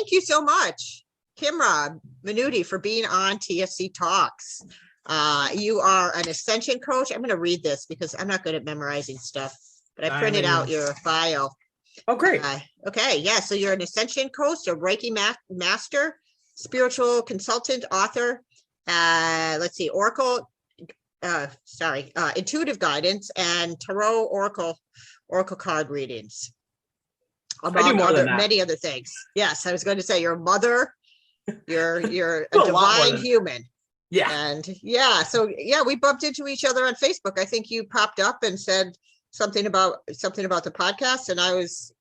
thank you so much, Kimrâh, Minuty, for being on TSC Talks. You are an Ascension coach. I'm going to read this because I'm not good at memorizing stuff, but I printed out your bio. Oh, great. Okay. Yeah. So you're an Ascension coach, a Reiki master, spiritual consultant, author. Let's see, Oracle, intuitive guidance, and tarot oracle card readings. Among many other things. Yes, I was going to say you're a mother. You're a divine human. Yeah. And yeah, so yeah, we bumped into each other on Facebook. I think you popped up and said something about the podcast, and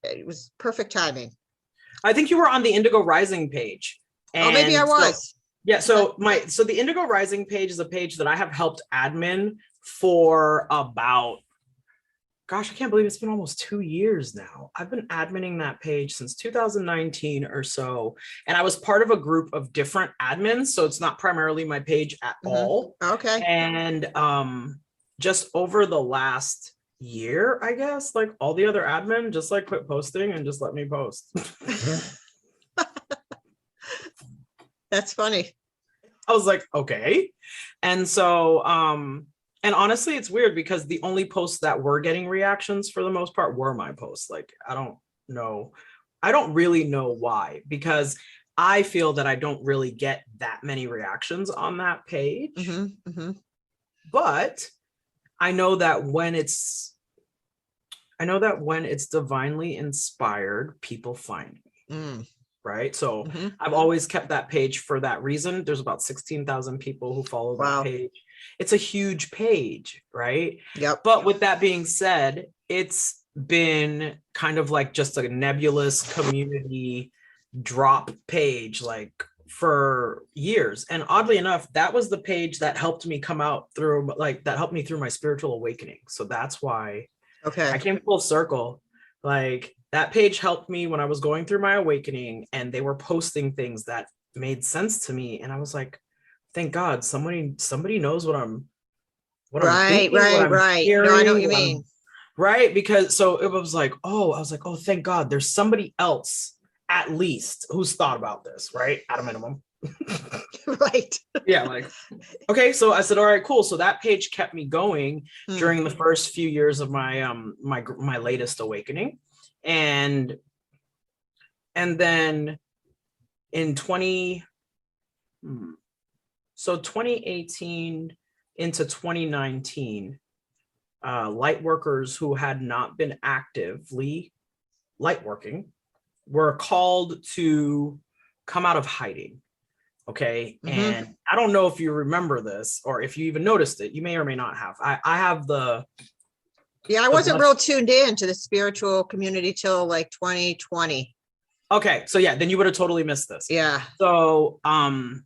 it was perfect timing. I think you were on the Indigo Rising page. And maybe I was. So the Indigo Rising page is a page that I have helped admin for about, gosh, I can't believe it's been almost 2 years now. I've been adminning that page since 2019 or so. And I was part of a group of different admins. So it's not primarily my page at all. Okay. And just over the last year, I guess, like all the other admin just like quit posting and just let me post. That's funny. I was like, okay. And so, and honestly, it's weird because the only posts that were getting reactions for the most part were my posts. Like, I don't really know why, because I feel that I don't really get that many reactions on that page. But I know that when it's divinely inspired, people find me. Right. So I've always kept that page for that reason. There's about 16,000 people who follow that page. It's a huge page, right? Yep. But with that being said, it's been kind of like just a nebulous community drop page like for years. And oddly enough, that was the page that helped me helped me through my spiritual awakening. So that's why I came full circle. Like, that page helped me when I was going through my awakening, and they were posting things that made sense to me. And I was like, thank God somebody knows what I'm thinking, right. Hearing, no, I know what you mean. Right. Because so it was like, I was like, oh, thank God there's somebody else at least who's thought about this, right? At a minimum. Right. Yeah. Like, okay. So I said, all right, cool. So that page kept me going during the first few years of my, my latest awakening. And then in 2018 into 2019, light workers who had not been actively light working were called to come out of hiding. Okay. And I don't know if you remember this or if you even noticed it. You may or may not have. I have the... Yeah, I wasn't real tuned in to the spiritual community till like 2020. Okay. So yeah, then you would have totally missed this. Yeah. So I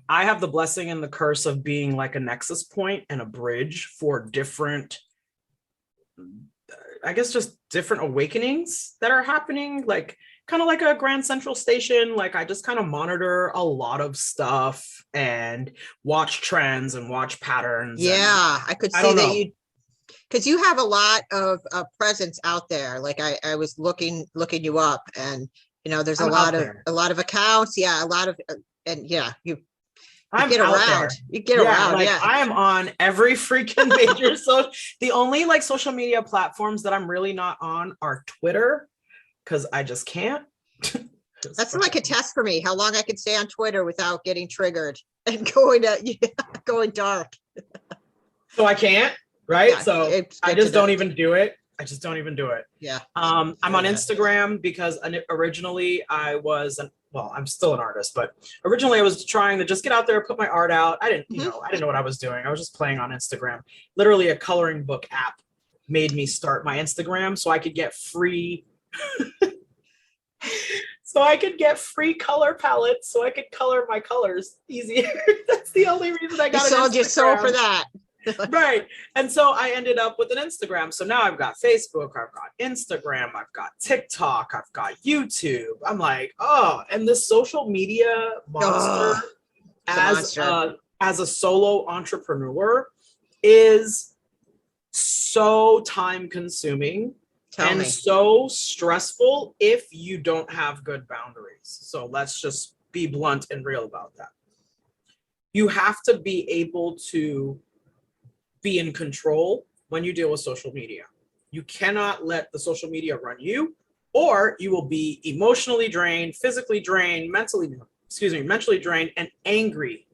have the blessing and the curse of being like a nexus point and a bridge for different, I guess, just different awakenings that are happening, like kind of like a Grand Central Station. Like, I just kind of monitor a lot of stuff and watch trends and watch patterns. Yeah, I could see that because you have a lot of presence out there. Like I was looking you up, and there's a lot of accounts. Yeah, a lot of, and yeah, you get around. You get around. Like, yeah, I am on every freaking major. So the only like social media platforms that I'm really not on are Twitter, because I just can't. That's like a test for me, how long I can stay on Twitter without getting triggered and going dark. So I can't. Right. Yeah, so I just don't even do it. Yeah. I'm on Instagram because originally I'm still an artist, but originally I was trying to just get out there, put my art out. I didn't know what I was doing. I was just playing on Instagram. Literally a coloring book app made me start my Instagram so I could get free color palettes so I could color my colors easier. That's the only reason I got it. You sold your soul for that. Right. And so I ended up with an Instagram. So now I've got Facebook, I've got Instagram, I've got TikTok, I've got YouTube. I'm like, and this social media monster as a solo entrepreneur is so time consuming and so stressful if you don't have good boundaries. So let's just be blunt and real about that. You have to be able to be in control when you deal with social media. You cannot let the social media run you, or you will be emotionally drained, physically drained, mentally drained, and angry.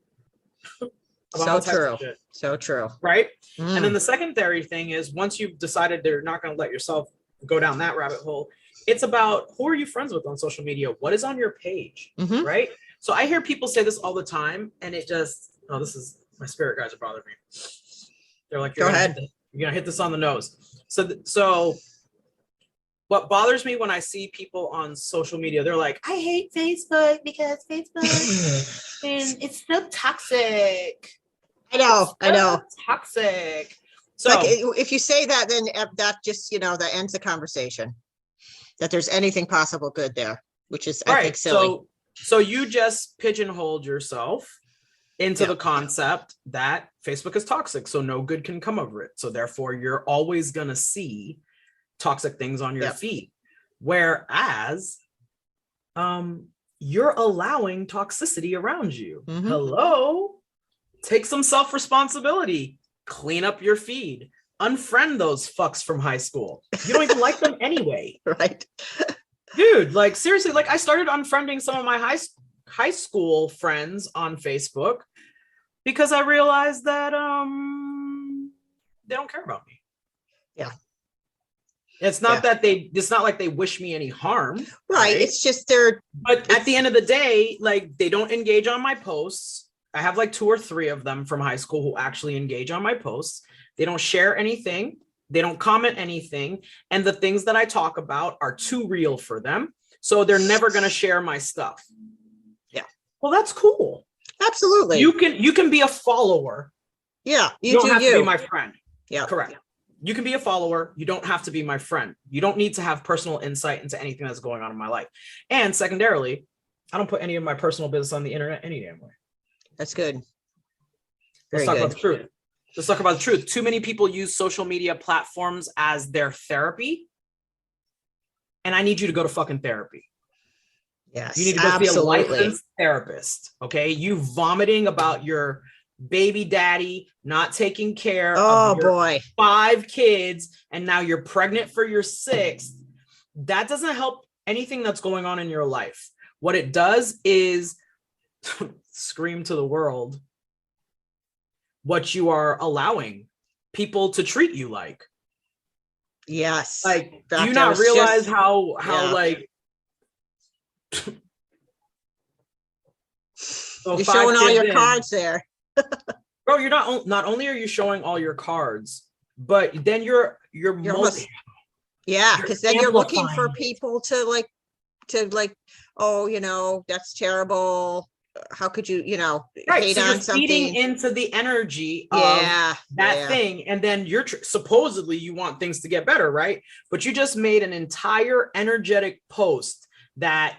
So true. So true. Right? And then the secondary thing is, once you've decided they're not going to let yourself go down that rabbit hole, it's about who are you friends with on social media? What is on your page? Right? So I hear people say this all the time, and it just, this is, my spirit guides are bothering me. They're like, go ahead. You're going to hit this on the nose. So what bothers me when I see people on social media, they're like, I hate Facebook because Facebook and it's so toxic. I know. Toxic. So like, if you say that, then that just, that ends the conversation. That there's anything possible good there, which is, I think, silly. So you just pigeonholed yourself into the concept that Facebook is toxic, so no good can come of it. So therefore, you're always going to see toxic things on your feed. Whereas you're allowing toxicity around you. Hello? Take some self-responsibility. Clean up your feed. Unfriend those fucks from high school. You don't even like them anyway. Right. Dude, like seriously, like I started unfriending some of my high school friends on Facebook because I realized that they don't care about me. Yeah. It's not it's not like they wish me any harm. Right. It's just but at the end of the day, like they don't engage on my posts. I have like 2 or 3 of them from high school who actually engage on my posts. They don't share anything. They don't comment anything. And the things that I talk about are too real for them. So they're never going to share my stuff. Yeah. Well, that's cool. Absolutely. You can be a follower. Yeah. You don't have to be my friend. Yeah. Correct. Yeah. You can be a follower. You don't have to be my friend. You don't need to have personal insight into anything that's going on in my life. And secondarily, I don't put any of my personal business on the internet any damn way. That's good. Let's talk about the truth. Let's talk about the truth. Too many people use social media platforms as their therapy. And I need you to go to fucking therapy. Yes, you need to go see a licensed therapist. Okay. You vomiting about your baby daddy not taking care of your 5 kids, and now you're pregnant for your 6th. That doesn't help anything that's going on in your life. What it does is scream to the world what you are allowing people to treat you like. Yes. Like, do you not realize how like you're showing all your cards there. Bro, you're not only are you showing all your cards, but then you're because then you're looking for people to that's terrible. How could you, hate on something? Feeding into the energy of that thing. And then you're supposedly you want things to get better, right? But you just made an entire energetic post that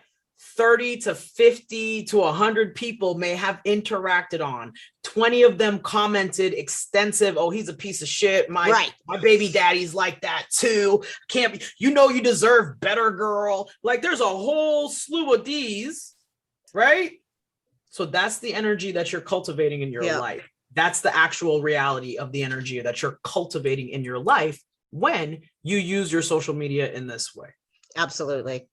30 to 50 to 100 people may have interacted on. 20 of them commented extensive, oh, he's a piece of shit. My baby daddy's like that too. Can't be, you deserve better, girl. Like there's a whole slew of these, right? So that's the energy that you're cultivating in your life. That's the actual reality of the energy that you're cultivating in your life when you use your social media in this way. Absolutely.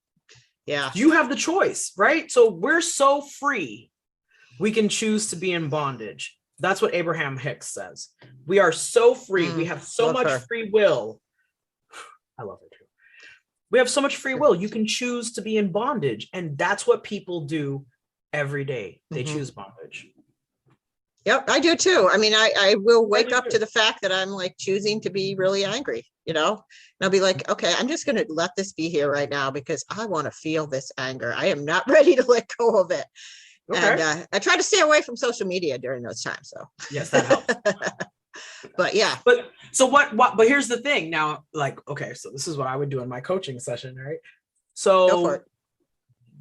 Yeah. You have the choice, right? So we're so free. We can choose to be in bondage. That's what Abraham Hicks says. We are so free. We have so much free will. I love her too. We have so much free will. You can choose to be in bondage. And that's what people do every day. They choose bondage. Yep, I do too. I mean, I will wake up to the fact that I'm like choosing to be really angry, and I'll be like, okay, I'm just going to let this be here right now because I want to feel this anger. I am not ready to let go of it. Okay. And I try to stay away from social media during those times. So yes, that helps. But yeah. But so but here's the thing now, like, okay, so this is what I would do in my coaching session, right? So go for it.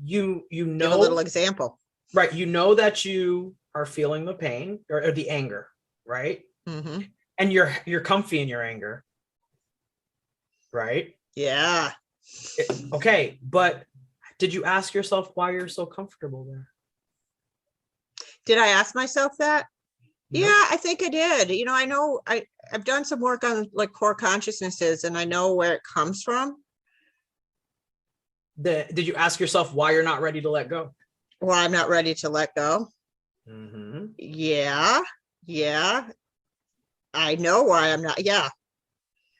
You give a little example. Right. You know that you are feeling the pain or the anger, right? And you're comfy in your anger, right? Yeah. Okay, but did you ask yourself why you're so comfortable there? Did I ask myself that? Nope. Yeah, I think I did. You know, I know I've done some work on like core consciousnesses, and I know where it comes from. Did you ask yourself why you're not ready to let go? Well, I'm not ready to let go. Mm-hmm. Yeah. I know why I'm not. Yeah.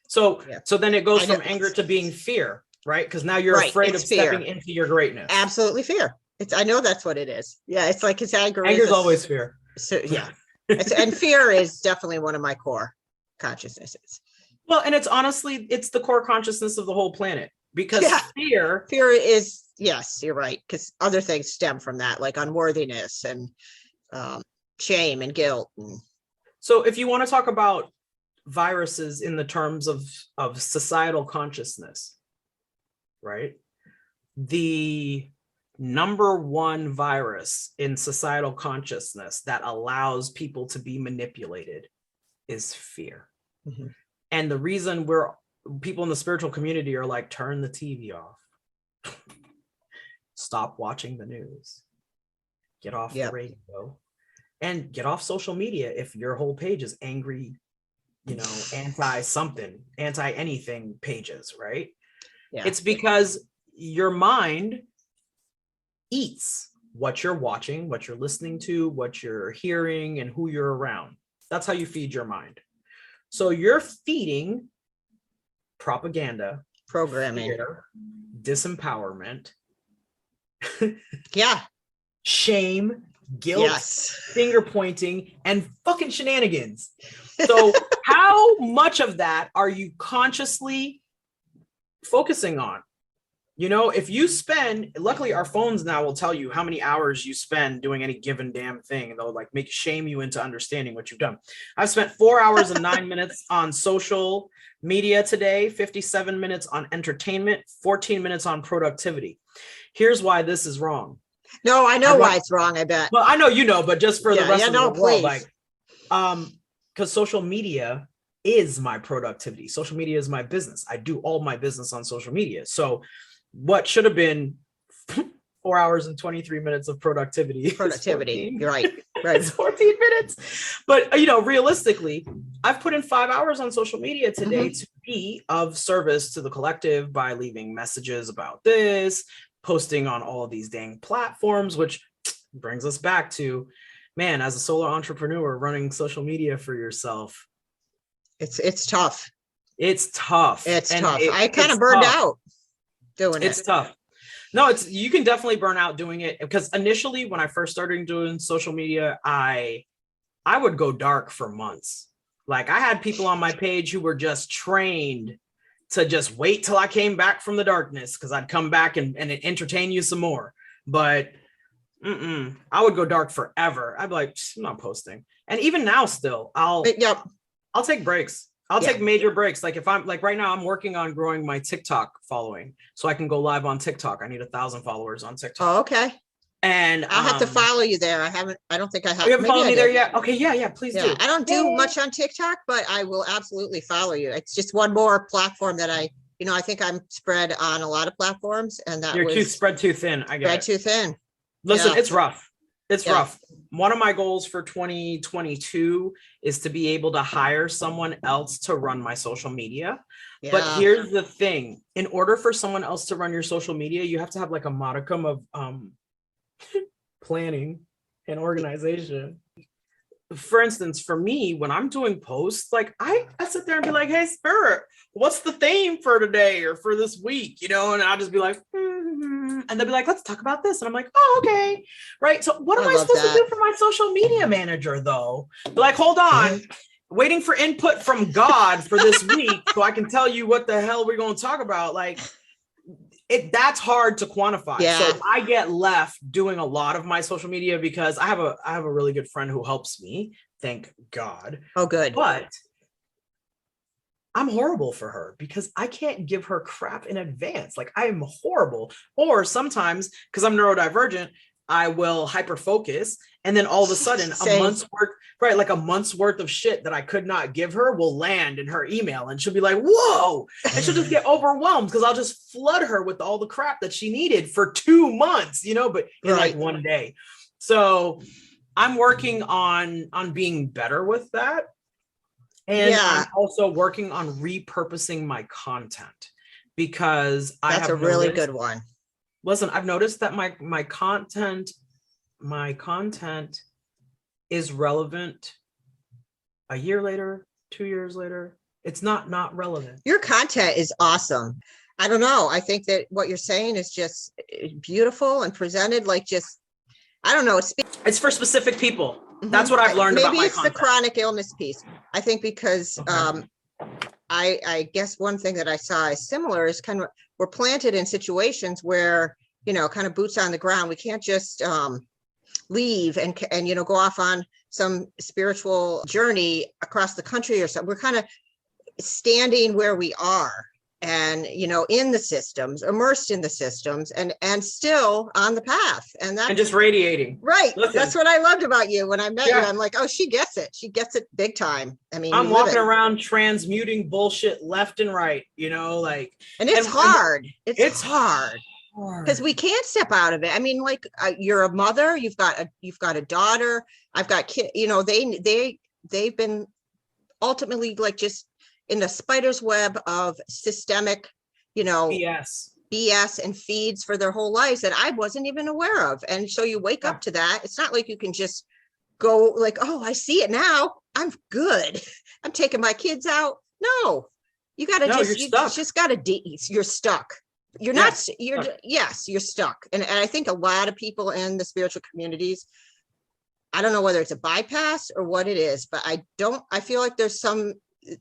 So then it goes I from know. anger to being fear, right? Because now you're afraid of stepping into your greatness. Absolutely fear. I know that's what it is. Yeah, it's like his anger. Anger's always fear. So yeah, and fear is definitely one of my core consciousnesses. Well, and it's the core consciousness of the whole planet, because fear is, yes, you're right, because other things stem from that, like unworthiness and shame and guilt. So if you want to talk about viruses in the terms of societal consciousness, right? The number one virus in societal consciousness that allows people to be manipulated is fear. Mm-hmm. And the reason people in the spiritual community are like, turn the TV off, stop watching the news, get off the radio, and get off social media if your whole page is angry, anti anything pages, right? Yeah. It's because your mind eats what you're watching, what you're listening to, what you're hearing, and who you're around. That's how you feed your mind. So you're feeding propaganda, programming, fear, disempowerment, shame, guilt, finger pointing, and fucking shenanigans. So how much of that are you consciously focusing on? If you spend, luckily our phones now will tell you how many hours you spend doing any given damn thing, and they'll like shame you into understanding what you've done. I've spent 4 hours and 9 minutes on social media today, 57 minutes on entertainment, 14 minutes on productivity. Here's why this is wrong. No, I know why it's wrong, I bet. Well, I know you know, but just for the rest of the world, because social media is my productivity. Social media is my business. I do all my business on social media. So what should have been 4 hours and 23 minutes of productivity. You're right. It's 14 minutes. But, realistically, I've put in 5 hours on social media today to be of service to the collective by leaving messages about this, posting on all of these dang platforms, which brings us back to, man, as a solo entrepreneur running social media for yourself. It's tough. It's tough. I kind of burned out doing it. It's tough. No, you can definitely burn out doing it, because initially when I first started doing social media, I would go dark for months. Like I had people on my page who were just trained to just wait till I came back from the darkness, because I'd come back and entertain you some more. But I would go dark forever. I'd be like, I'm not posting. And even now still, I'll take breaks. I'll take major breaks. Like if I'm like right now, I'm working on growing my TikTok following so I can go live on TikTok. I need 1,000 followers on TikTok. Oh, okay. And I'll have to follow you there. I don't think I have. You haven't followed me there yet? Okay, yeah, please do. I don't do much on TikTok, but I will absolutely follow you. It's just one more platform that I think I'm spread on a lot of platforms, and that you're spread too thin. I get spread too thin. Listen, it's rough. It's rough. One of my goals for 2022 is to be able to hire someone else to run my social media. Yeah. But here's the thing. In order for someone else to run your social media, you have to have like a modicum of planning and organization. For instance, for me, when I'm doing posts, like I sit there and be like, hey, Spirit, what's the theme for today or for this week? And I'll just be like, and they'll be like, let's talk about this. And I'm like, oh, okay. Right. So what am I supposed to do for my social media manager, though? Be like, hold on, waiting for input from God for this week so I can tell you what the hell we're going to talk about. Like, that's hard to quantify. Yeah. So I get left doing a lot of my social media because I have a really good friend who helps me. Thank God. Oh, good. But I'm horrible for her because I can't give her crap in advance. Like I am horrible. Or sometimes, because I'm neurodivergent, I will hyper focus, and then all of a sudden a month's worth, right? Like a month's worth of shit that I could not give her will land in her email, and she'll be like, whoa. And she'll just get overwhelmed because I'll just flood her with all the crap that she needed for 2 months, but in like one day. So I'm working on being better with that. And I'm also working on repurposing my content, because that's a really good one. Listen, I've noticed that my content is relevant a year later, 2 years later. It's not relevant. Your content is awesome. I don't know. I think that what you're saying is just beautiful and presented like just, I don't know. It's for specific people. That's what I've learned about my Maybe it's content. the chronic illness piece. I think because I guess one thing that I saw is similar is kind of, we're planted in situations where, kind of boots on the ground. We can't just leave and go off on some spiritual journey across the country or something. We're kind of standing where we are and, in the systems, immersed in the systems and still on the path. And just radiating. Right. Listen, that's what I loved about you. When I met you, I'm like, oh, she gets it. She gets it big time. I mean, I'm walking around transmuting bullshit left and right, and it's hard. It's hard because we can't step out of it. I mean, like you're a mother, you've got a daughter. I've got kids, they've been ultimately like just in the spider's web of systemic, BS and feeds for their whole lives that I wasn't even aware of. And so you wake up to that. It's not like you can just go like, oh, I see it now. I'm good. I'm taking my kids out. No, you got to just got to, you're stuck. You're not, you're stuck. And I think a lot of people in the spiritual communities, I don't know whether it's a bypass or what it is, but I feel like there's some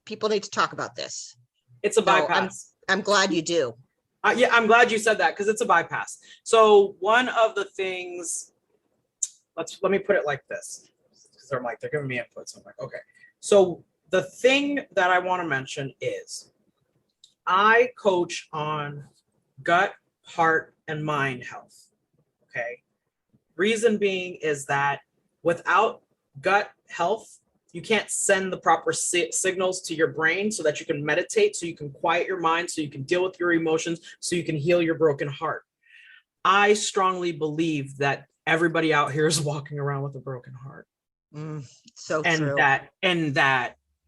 people need to talk about this. It's a bypass. I'm glad you do. I'm glad you said that because it's a bypass. So one of the things, let me put it like this. They're giving me input. So I'm like, okay. So the thing that I want to mention is I coach on gut, heart, and mind health. Okay. Reason being is that without gut health, you can't send the proper signals to your brain so that you can meditate, so you can quiet your mind, so you can deal with your emotions, so you can heal your broken heart. I strongly believe that everybody out here is walking around with a broken heart. So and true.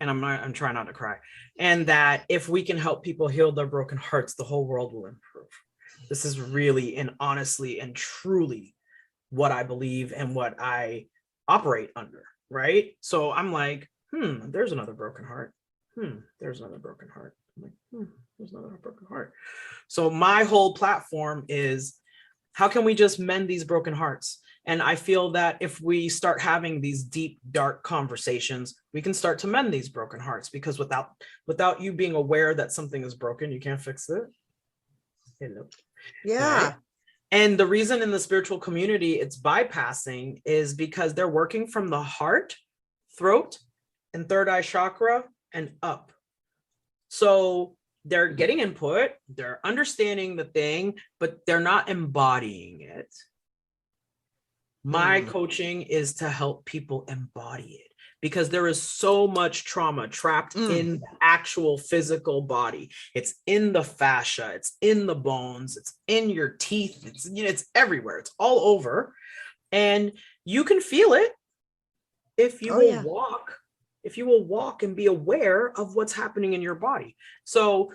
And I'm trying not to cry. And that if we can help people heal their broken hearts, the whole world will improve. This is really and honestly and truly what I believe and what I operate under. Right. So I'm like, there's another broken heart. There's another broken heart. I'm like, there's another broken heart. So my whole platform is, how can we just mend these broken hearts? And I feel that if we start having these deep, dark conversations, we can start to mend these broken hearts, because without you being aware that something is broken, you can't fix it. Yeah. Right? And the reason in the spiritual community it's bypassing is because they're working from the heart, throat, and third eye chakra and up. So they're getting input, they're understanding the thing, but they're not embodying it. My coaching is to help people embody it, because there is so much trauma trapped in the actual physical body. It's in the fascia, it's in the bones, it's in your teeth, it's everywhere, it's all over. And you can feel it if you will walk and be aware of what's happening in your body. So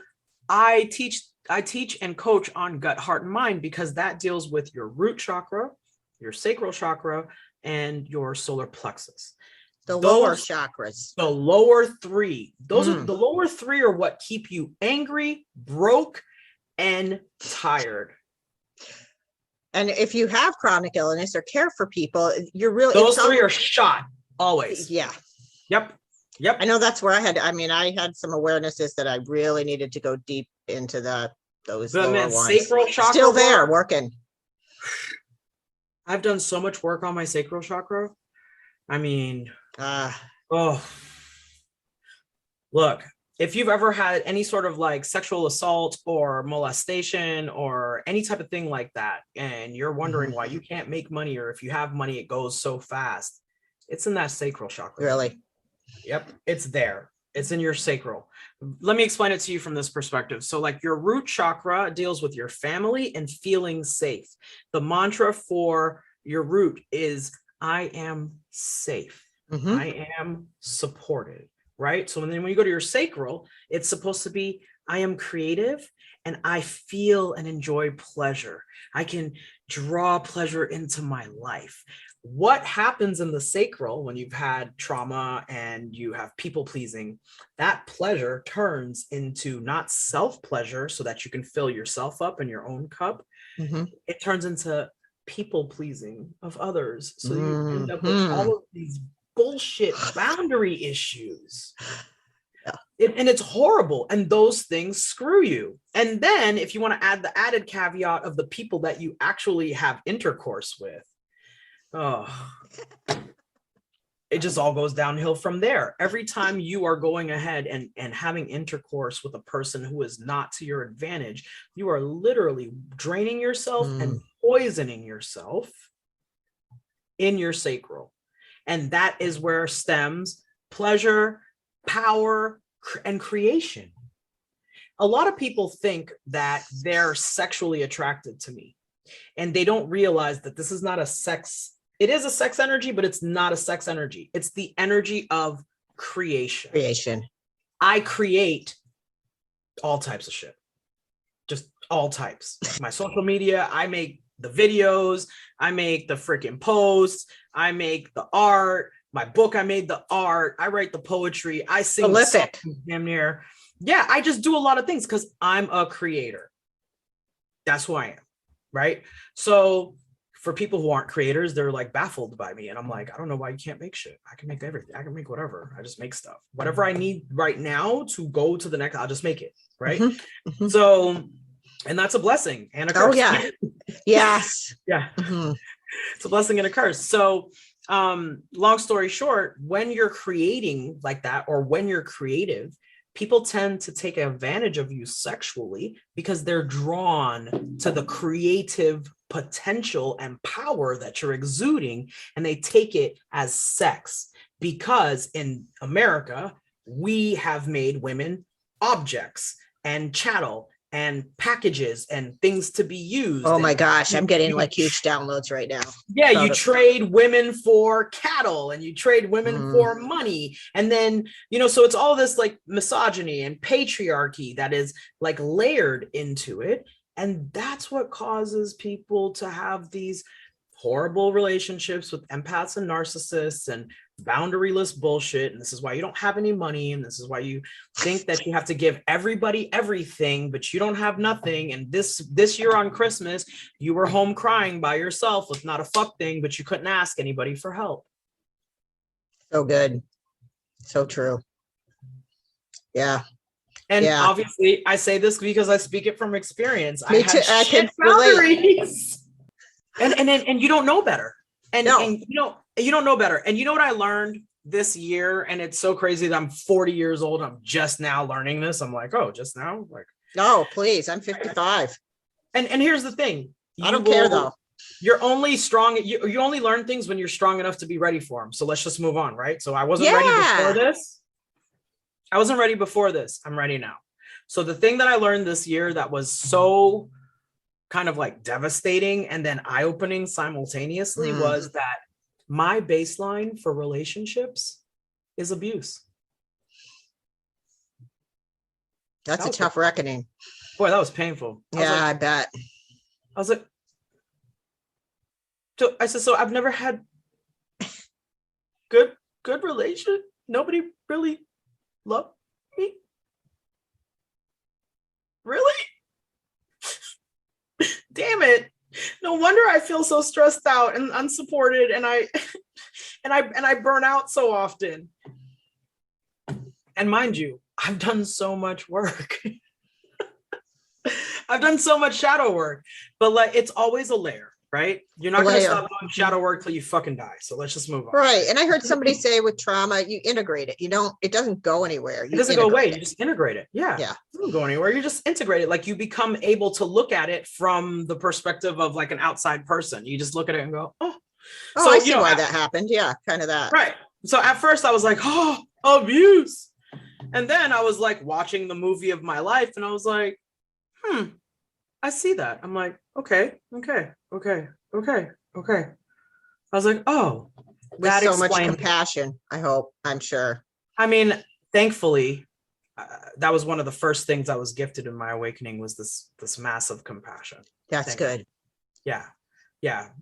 I teach and coach on gut, heart, and mind, because that deals with your root chakra, your sacral chakra, and your solar plexus. The lower chakras. The lower three. Those are the lower three are what keep you angry, broke, and tired. And if you have chronic illness or care for people, you're really those three are shot always. Yeah. Yep. I know that's where I had some awarenesses that I really needed to go deep into those lower ones. Sacral chakra still there working. I've done so much work on my sacral chakra. I mean, look, if you've ever had any sort of like sexual assault or molestation or any type of thing like that, and you're wondering why you can't make money, or if you have money, it goes so fast, it's in that sacral chakra. Really? Yep, it's there. It's in your sacral. Let me explain it to you from this perspective. So like your root chakra deals with your family and feeling safe. The mantra for your root is, I am safe. I am supported, right? So when you go to your sacral, it's supposed to be, I am creative and I feel and enjoy pleasure. I can draw pleasure into my life. What happens in the sacral when you've had trauma and you have people pleasing, that pleasure turns into not self-pleasure so that you can fill yourself up in your own cup. It turns into people pleasing of others. So you end up with all of these bullshit boundary issues. And it's horrible. And those things screw you. And then if you want to add the added caveat of the people that you actually have intercourse with, it just all goes downhill from there. Every time you are going ahead and having intercourse with a person who is not to your advantage, you are literally draining yourself and poisoning yourself in your sacral. And that is where stems pleasure, power, and creation. A lot of people think that they're sexually attracted to me, and they don't realize that this is not a sex. It is a sex energy, but it's not a sex energy. It's the energy of creation. I create all types of shit. Just all types. My social media, I make the videos, I make the freaking posts, I make the art. My book, I made the art, I write the poetry, I sing prolific. Damn near. Yeah, I just do a lot of things because I'm a creator. That's who I am, right? So for people who aren't creators, they're like baffled by me. And I'm like, I don't know why you can't make shit. I can make everything. I can make whatever. I just make stuff. Whatever I need right now to go to the next, I'll just make it, right? So, and that's a blessing and a curse. Oh, yeah. Yes. Yeah. It's a blessing and a curse. So, long story short, when you're creating like that, or when you're creative, people tend to take advantage of you sexually because they're drawn to the creative potential and power that you're exuding, and they take it as sex. Because in America, we have made women objects and chattel and packages and things to be used. Oh my gosh, I'm getting like huge downloads right now. Yeah, you trade women for cattle and you trade women for money. And then, so it's all this like misogyny and patriarchy that is like layered into it. And that's what causes people to have these horrible relationships with empaths and narcissists and boundaryless bullshit. And this is why you don't have any money. And this is why you think that you have to give everybody everything, but you don't have nothing. And this year on Christmas, you were home crying by yourself with not a fuck thing, but you couldn't ask anybody for help. So good. So true. Yeah. And obviously I say this because I speak it from experience. Me too. I can boundaries. And you don't know better. And you don't know better. And you know what I learned this year? And it's so crazy that I'm 40 years old. I'm just now learning this. I'm like, oh, just now? Like, no, please. I'm 55. And here's the thing. I don't care though. You're only strong. You only learn things when you're strong enough to be ready for them. So let's just move on, right? So I wasn't ready before this. I wasn't ready before this. I'm ready now. So the thing that I learned this year that was so kind of like devastating and then eye-opening simultaneously was that my baseline for relationships is abuse. That's a tough reckoning. Boy, that was painful. I bet. I was like, so I've never had good relation. Nobody really loved me. Really? Damn it. No wonder I feel so stressed out and unsupported, and I burn out so often. And mind you, I've done so much work. I've done so much shadow work, but like it's always a layer. right? You're not going to stop doing shadow work till you fucking die. So let's just move on. Right. And I heard somebody say with trauma, you integrate it. It doesn't go anywhere. It doesn't go away. You just integrate it. Yeah. Yeah. It doesn't go anywhere. You just integrate it. Like you become able to look at it from the perspective of like an outside person. You just look at it and go, oh. So, I see why that happened. Yeah. Kind of that. Right. So at first I was like, oh, abuse. And then I was like watching the movie of my life and I was like, I see that. I'm like, okay. I was like, oh, with so much compassion, I hope, I'm sure. I mean, thankfully, that was one of the first things I was gifted in my awakening was this massive compassion. That's good. Yeah.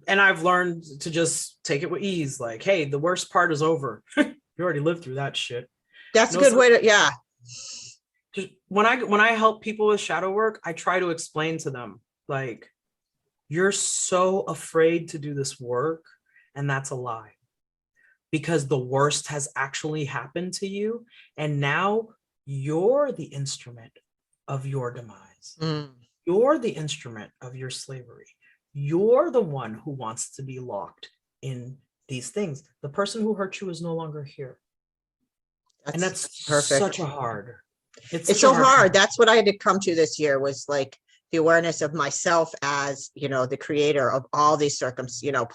And I've learned to just take it with ease. Like, hey, the worst part is over. You already lived through that shit. That's a good way to, yeah. Just when I help people with shadow work, I try to explain to them, like, you're so afraid to do this work, and that's a lie. Because the worst has actually happened to you, and now you're the instrument of your demise. You're the instrument of your slavery. You're the one who wants to be locked in these things. The person who hurt you is no longer here. That's perfect. Such a hard. It's so hard. That's what I had to come to this year was like the awareness of myself as, the creator of all these circumstances,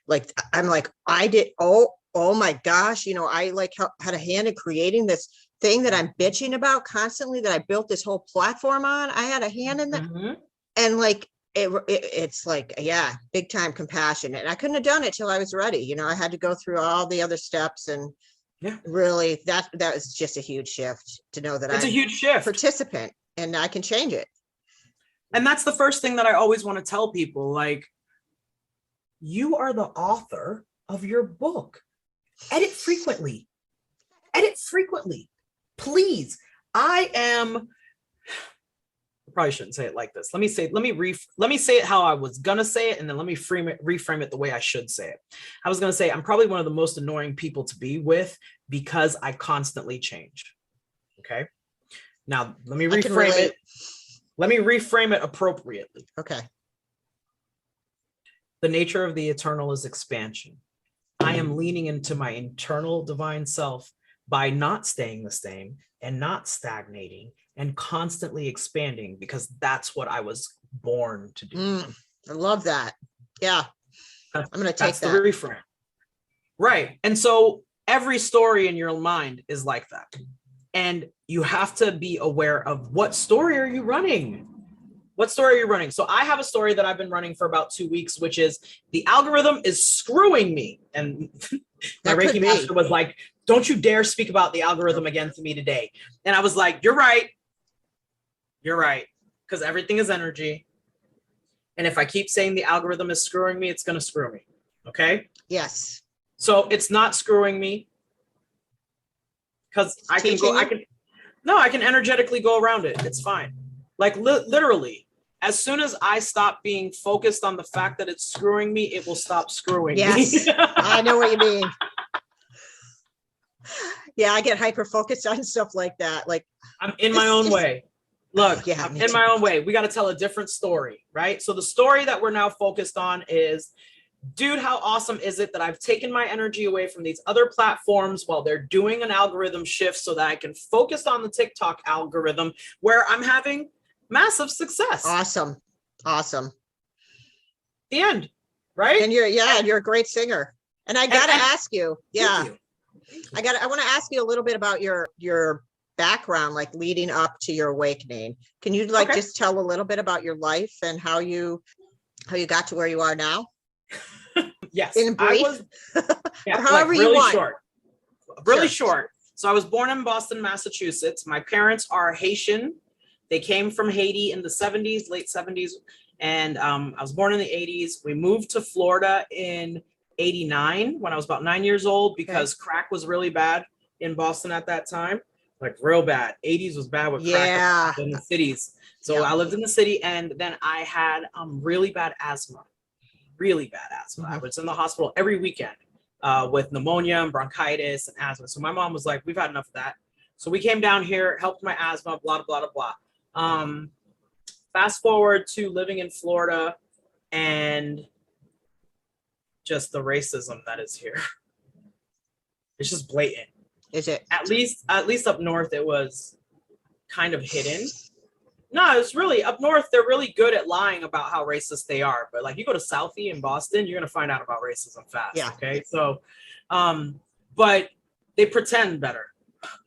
like I'm like, I did. Oh my gosh. I like had a hand in creating this thing that I'm bitching about constantly that I built this whole platform on. I had a hand in that. And like, it's like, yeah, big time compassion. And I couldn't have done it till I was ready. I had to go through all the other steps and really that was just a huge shift to know that it's a huge shift participant and I can change it. And that's the first thing that I always want to tell people, like, you are the author of your book. Edit frequently, please. I probably shouldn't say it like this. Let me say it how I was gonna say it, and then let me reframe it the way I should say it. I was gonna say I'm probably one of the most annoying people to be with because I constantly change. Okay. Now let me reframe it. Let me reframe it appropriately. Okay. The nature of the eternal is expansion. I am leaning into my internal divine self by not staying the same and not stagnating and constantly expanding, because that's what I was born to do. I love that. Yeah. I'm going to take that. The reframe. Right. And so every story in your mind is like that. And you have to be aware of what story are you running? What story are you running? So I have a story that I've been running for about 2 weeks, which is the algorithm is screwing me. And my Reiki master was like, don't you dare speak about the algorithm again to me today. And I was like, you're right. Because everything is energy. And if I keep saying the algorithm is screwing me, it's going to screw me. Okay? Yes. So it's not screwing me. Because I can energetically go around it. It's fine. Like literally, as soon as I stop being focused on the fact that it's screwing me, it will stop screwing me. Yes, I know what you mean. Yeah, I get hyper focused on stuff like that. Like I'm in my own way. Look, yeah, I'm in my own way. We got to tell a different story, right? So the story that we're now focused on is, dude, how awesome is it that I've taken my energy away from these other platforms while they're doing an algorithm shift so that I can focus on the TikTok algorithm where I'm having massive success. Awesome. The end, right? And you're a great singer. And I got to ask you, I want to ask you a little bit about your background, like leading up to your awakening. Can you just tell a little bit about your life and how you got to where you are now? Yes. In brief, or however you want. Short. So I was born in Boston, Massachusetts. My parents are Haitian. They came from Haiti in the 70s, late 70s. And I was born in the 80s. We moved to Florida in 89 when I was about 9 years old because crack was really bad in Boston at that time. Like real bad. 80s was bad with crack in the cities. So I lived in the city, and then I had really bad asthma. I was in the hospital every weekend with pneumonia and bronchitis and asthma. So my mom was like, we've had enough of that. So we came down here, helped my asthma, blah, blah, blah, blah. Fast forward to living in Florida, and just the racism that is here. It's just blatant. Is it? At least up north, it was kind of hidden. No, it's really up north. They're really good at lying about how racist they are. But like you go to Southie in Boston, you're gonna find out about racism fast. Yeah. Okay. So, but they pretend better.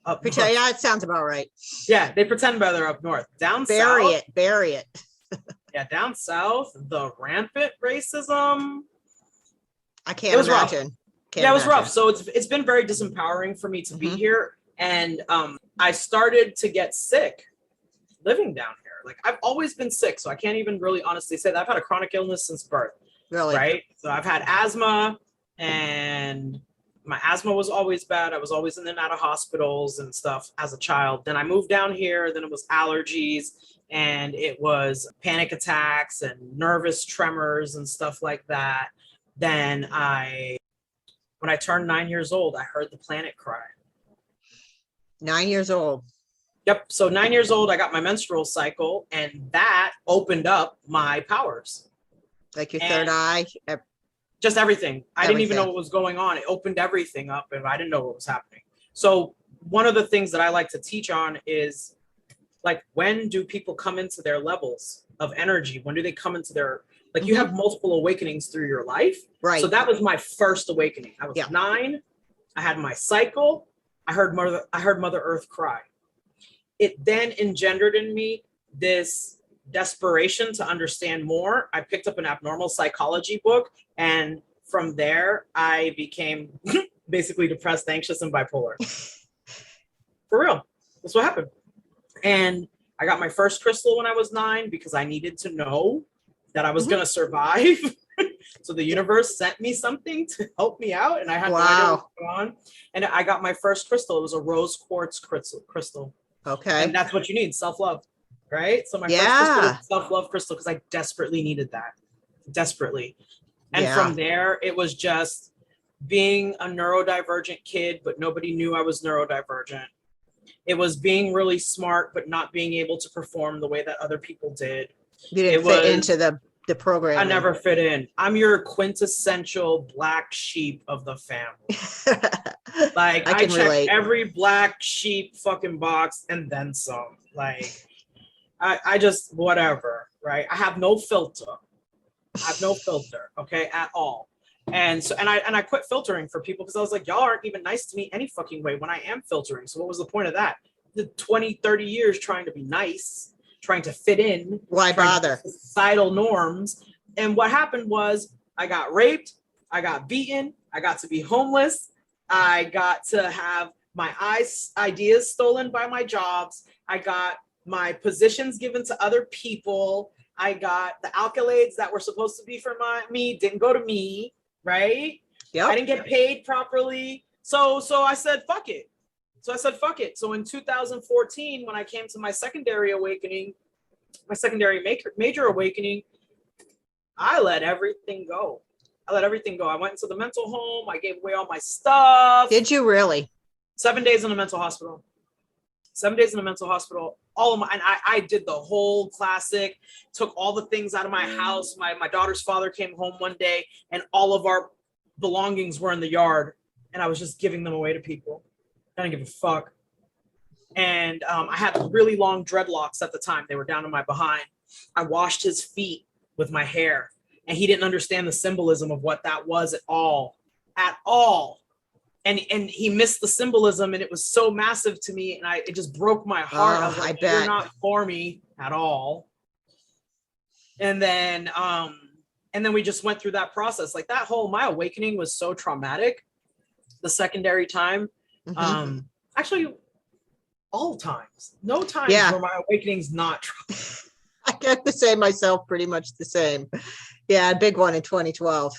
Yeah, it sounds about right. Yeah, they pretend better up north. Down south, bury it. Yeah, down south, the rampant racism. I can't imagine. It was rough. So it's been very disempowering for me to be here. And I started to get sick living down here. Like I've always been sick, so I can't even really honestly say that. I've had a chronic illness since birth. Really? Right? So I've had asthma, and my asthma was always bad. I was always in and out of hospitals and stuff as a child. Then I moved down here, then it was allergies, and it was panic attacks and nervous tremors and stuff like that. Then when I turned 9 years old, I heard the planet cry. 9 years old. Yep. So 9 years old, I got my menstrual cycle, and that opened up my powers. Like your third eye? Just everything. I didn't even know what was going on. It opened everything up, and I didn't know what was happening. So one of the things that I like to teach on is, like, when do people come into their levels of energy? When do they come into their, like, you have multiple awakenings through your life. Right. So that was my first awakening. I was 9. I had my cycle. I heard Mother Earth cry. It then engendered in me this desperation to understand more. I picked up an abnormal psychology book, and from there I became basically depressed, anxious, and bipolar. For real. That's what happened. And I got my first crystal when I was 9 because I needed to know that I was going to survive. So the universe sent me something to help me out, and I had no idea what was going on. And I got my first crystal. It was a rose quartz crystal. Okay. And that's what you need, self-love, right? So my first crystal was self-love crystal because I desperately needed that. Desperately. And from there, it was just being a neurodivergent kid, but nobody knew I was neurodivergent. It was being really smart, but not being able to perform the way that other people did. You didn't fit into the program. I never fit in. I'm your quintessential black sheep of the family. Like I check every black sheep fucking box and then some. Like I just whatever, right? I have no filter. Okay, at all. And so I quit filtering for people because I was like, y'all aren't even nice to me any fucking way when I am filtering. So what was the point of that? The 20, 30 years trying to be nice, trying to fit in. Why bother? Societal norms. And what happened was I got raped, I got beaten, I got to be homeless, I got to have my ideas stolen by my jobs, I got my positions given to other people, I got the accolades that were supposed to be for me, didn't go to me, right? Yep. I didn't get paid properly. So I said, fuck it. So in 2014, when I came to my secondary awakening, my secondary major awakening, I let everything go. I went into the mental home. I gave away all my stuff. Did you really? 7 days in a mental hospital. 7 days in a mental hospital. All of my, and I did the whole classic, took all the things out of my house. My daughter's father came home one day and all of our belongings were in the yard. And I was just giving them away to people. I didn't give a fuck. And I had really long dreadlocks at the time. They were down to my behind. I washed his feet with my hair. And he didn't understand the symbolism of what that was at all. And he missed the symbolism, and it was so massive to me, and it just broke my heart. I was like, you're not for me at all. And then we just went through that process. Like my awakening was so traumatic. The secondary time, actually all times, no times where my awakening's not traumatic. I get to say myself pretty much the same. Yeah, a big one in 2012.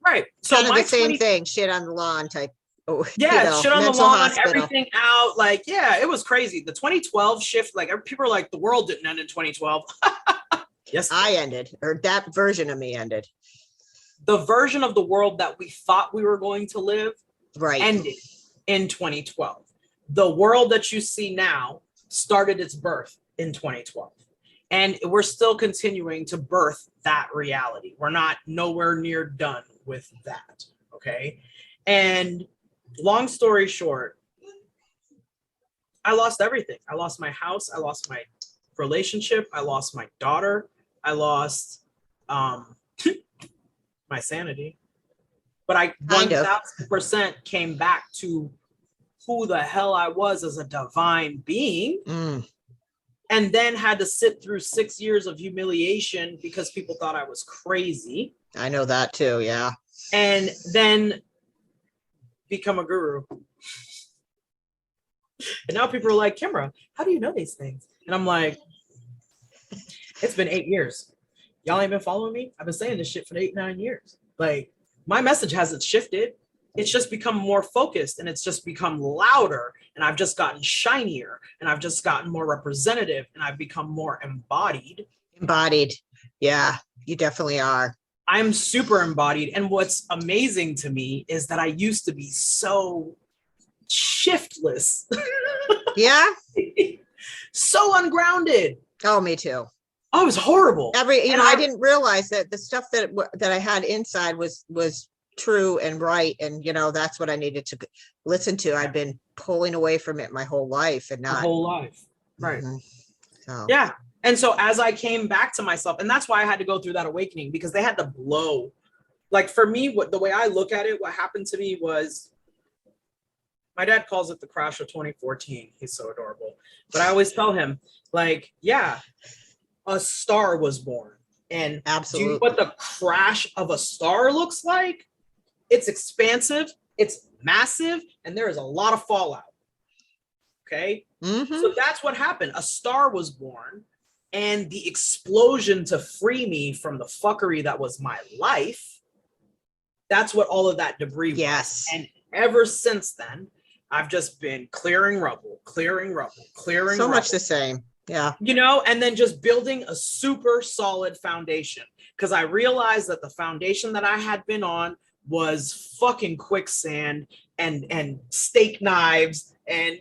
Right. So kind of the same thing, shit on the lawn type. Shit on the lawn, everything out. Like, it was crazy. The 2012 shift, like people are like, the world didn't end in 2012. Yes. I ended, or that version of me ended. The version of the world that we thought we were going to live ended in 2012. The world that you see now started its birth in 2012. And we're still continuing to birth that reality. We're not nowhere near done with that. Okay. And long story short, I lost everything. I lost my house. I lost my relationship. I lost my daughter. I lost my sanity. But I 1000% came back to who the hell I was as a divine being. And then had to sit through 6 years of humiliation because people thought I was crazy. I know that too, yeah. And then become a guru. And now people are like, Kimrâh, how do you know these things? And I'm like, it's been 8 years. Y'all ain't been following me? I've been saying this shit for 8-9 years. Like, my message hasn't shifted. It's just become more focused, and it's just become louder, and I've just gotten shinier, and I've just gotten more representative, and I've become more embodied. Embodied. Yeah, you definitely are. I'm super embodied. And what's amazing to me is that I used to be so shiftless. Yeah. So ungrounded. Oh, me too. Oh, it was horrible. I didn't realize that the stuff that I had inside was true and right, and that's what I needed to listen to. I'd been pulling away from it my whole life, and not my whole life, right? Mm-hmm. So. Yeah, and so as I came back to myself, and that's why I had to go through that awakening, because they had to blow. Like, for me, the way I look at it, what happened to me was, my dad calls it the crash of 2014. He's so adorable, but I always tell him, like, yeah, a star was born, and absolutely, do you know what the crash of a star looks like? It's expansive, it's massive, and there is a lot of fallout. Okay. Mm-hmm. So that's what happened. A star was born, and the explosion to free me from the fuckery that was my life. That's what all of that debris was. Yes. And ever since then, I've just been clearing rubble. So much the same. Yeah. And then just building a super solid foundation, because I realized that the foundation that I had been on was fucking quicksand and steak knives and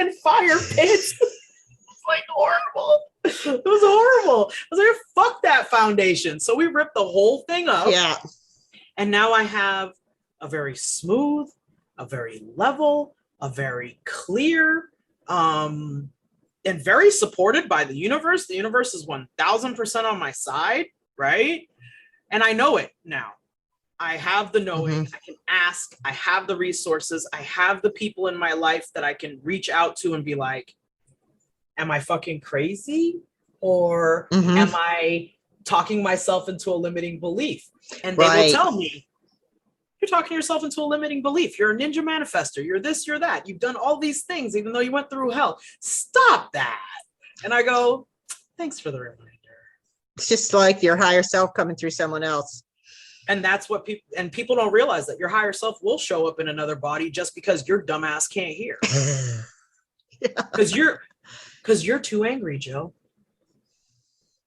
and fire pits. It's like horrible. It was horrible. I was like, fuck that foundation. So we ripped the whole thing up. Yeah. And now I have a very smooth, a very level, a very clear, and very supported by the universe. The universe is 1000% on my side, right? And I know it now. I have the knowing. I can ask. I have the resources. I have the people in my life that I can reach out to and be like, am I fucking crazy? Or am I talking myself into a limiting belief? And they will tell me, you're talking yourself into a limiting belief. You're a ninja manifester. You're this, you're that. You've done all these things, even though you went through hell. Stop that. And I go, thanks for the reminder. It's just like your higher self coming through someone else. And that's what people don't realize, that your higher self will show up in another body just because your dumbass can't hear. Because you're too angry, Joe.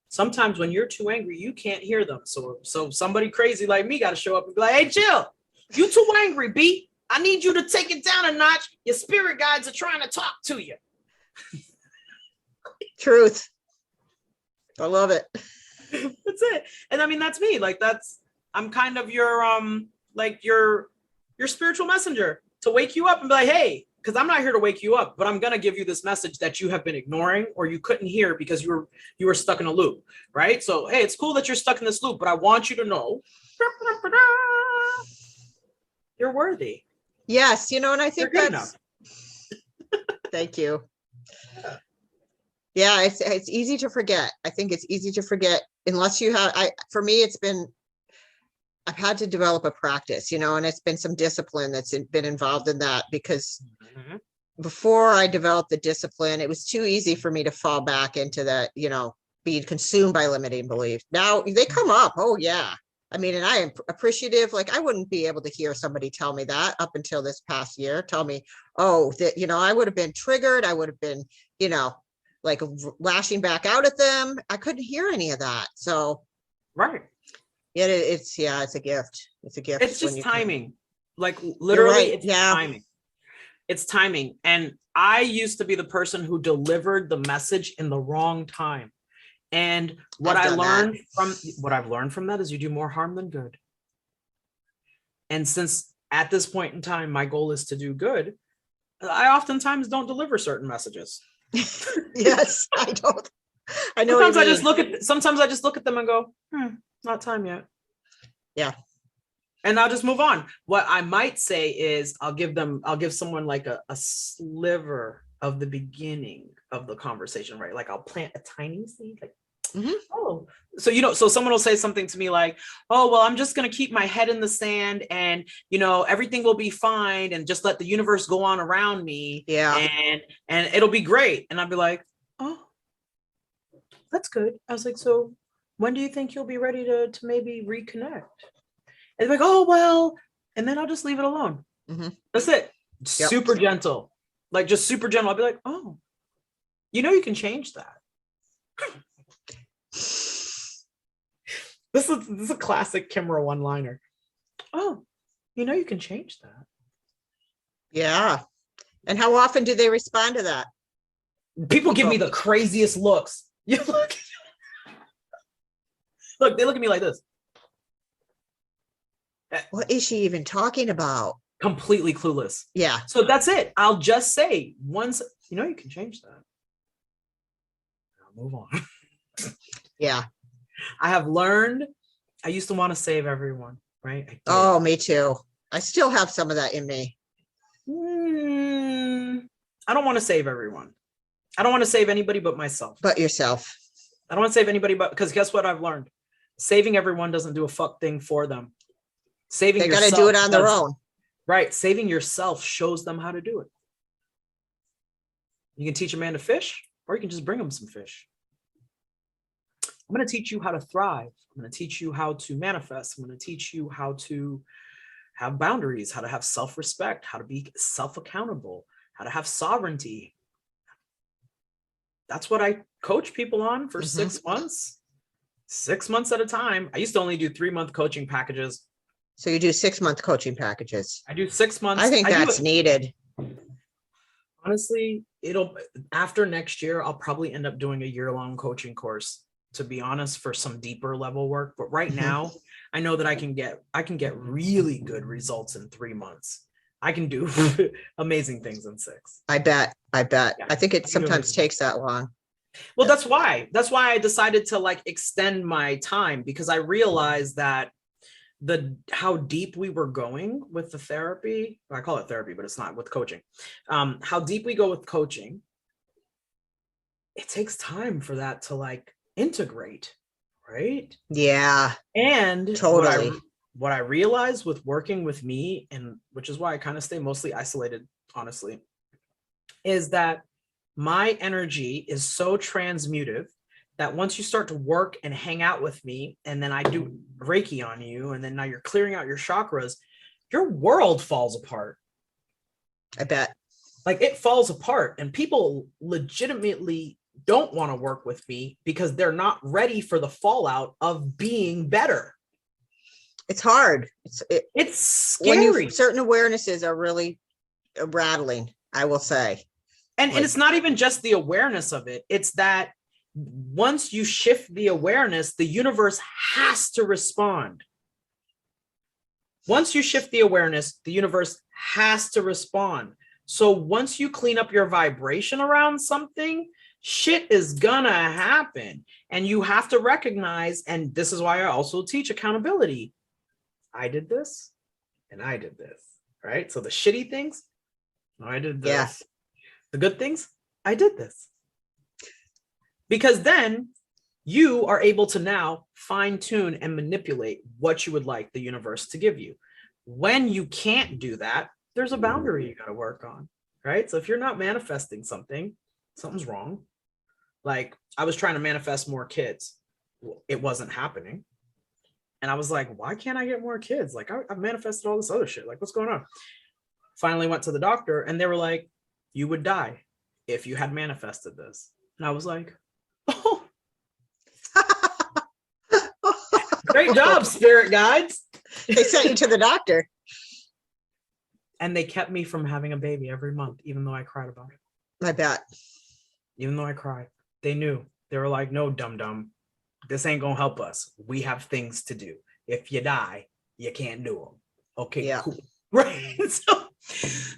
Sometimes when you're too angry, you can't hear them. So somebody crazy like me got to show up and be like, hey, chill. You too angry, B. I need you to take it down a notch. Your spirit guides are trying to talk to you. Truth. I love it. That's it. And I mean, that's me. Like, I'm kind of your spiritual messenger to wake you up and be like, hey, because I'm not here to wake you up, but I'm going to give you this message that you have been ignoring or you couldn't hear because you were stuck in a loop, right? So, hey, it's cool that you're stuck in this loop, but I want you to know you're worthy. Yes. And I think that's, thank you. Yeah. It's easy to forget. I think it's easy to forget unless you have, for me, I've had to develop a practice, and it's been some discipline that's been involved in that, because before I developed the discipline, it was too easy for me to fall back into that, being consumed by limiting beliefs. Now they come up. Oh yeah. I mean, and I am appreciative. Like, I wouldn't be able to hear somebody tell me that up until this past year, tell me, oh, that, I would have been triggered. I would have been, like lashing back out at them. I couldn't hear any of that. So, right. Yeah, it's a gift. It's a gift. It's just timing. Like, literally, it's timing. It's timing. And I used to be the person who delivered the message in the wrong time. And what I've learned from that is you do more harm than good. And since at this point in time, my goal is to do good, I oftentimes don't deliver certain messages. Yes, I don't. I know. Sometimes I just look at them and go, not time yet. Yeah. And I'll just move on. What I might say is I'll give someone like a sliver of the beginning of the conversation, right? Like I'll plant a tiny seed, like, oh, so someone will say something to me like, oh, well, I'm just going to keep my head in the sand and, everything will be fine and just let the universe go on around me. Yeah. And it'll be great. And I'll be like, oh, that's good. I was like, so when do you think you'll be ready to maybe reconnect? And they're like, oh, well, and then I'll just leave it alone. That's it. Yep. Super gentle, like just super gentle. I'll be like, oh, you can change that. This is a classic Kimrâh one-liner. Oh, you can change that. Yeah. And how often do they respond to that? People give me the craziest looks. You look, they look at me like this. What is she even talking about? Completely clueless. Yeah. So that's it. I'll just say once, you can change that. I'll move on. Yeah. I have learned, I used to want to save everyone, right? Oh, me too. I still have some of that in me. I don't want to save everyone. I don't want to save anybody but myself. But yourself. I don't want to save anybody because guess what I've learned? Saving everyone doesn't do a fuck thing for them. They got to do it on their own. Right. Saving yourself shows them how to do it. You can teach a man to fish, or you can just bring him some fish. I'm going to teach you how to thrive. I'm going to teach you how to manifest. I'm going to teach you how to have boundaries, how to have self-respect, how to be self-accountable, how to have sovereignty. That's what I coach people on for 6 months, 6 months at a time. I used to only do 3-month coaching packages. So you do 6-month coaching packages. I do 6 months. I think that's needed. Honestly, after next year, I'll probably end up doing a year-long coaching course, to be honest, for some deeper level work. But right now, I know that I can get really good results in 3 months. I can do amazing things in 6. I bet. Yeah, I think it sometimes takes that long. Well, that's why I decided to extend my time, because I realized that how deep we were going with the therapy, I call it therapy, but it's not, with coaching, how deep we go with coaching, it takes time for that to integrate, right? Yeah. And totally. What I realized with working with me, and which is why I kind of stay mostly isolated, honestly, is that my energy is so transmutive that once you start to work and hang out with me, and then I do Reiki on you, and then now you're clearing out your chakras, your world falls apart. I bet. It falls apart, and people legitimately don't want to work with me because they're not ready for the fallout of being better. It's hard. It's scary. Certain awarenesses are really rattling, I will say. And it's not even just the awareness of it. It's that once you shift the awareness, the universe has to respond. Once you shift the awareness, the universe has to respond. So once you clean up your vibration around something, shit is gonna happen. And you have to recognize, and this is why I also teach accountability. I did this and I did this, right? So the shitty things, I did this. Yeah. The good things, I did this. Because then you are able to now fine tune and manipulate what you would like the universe to give you. When you can't do that, there's a boundary you got to work on, right? So if you're not manifesting something, something's wrong. I was trying to manifest more kids. It wasn't happening. And I was like, why can't I get more kids? I've manifested all this other shit. What's going on? Finally went to the doctor, and they were like, you would die if you had manifested this. And I was like, oh, great job, spirit guides. They sent you to the doctor. And they kept me from having a baby every month, even though I cried about it. I bet. Even though I cried. They knew. They were like, no, dum-dum. This ain't gonna help us. We have things to do. If you die, you can't do them. Okay, Yeah. cool. Right.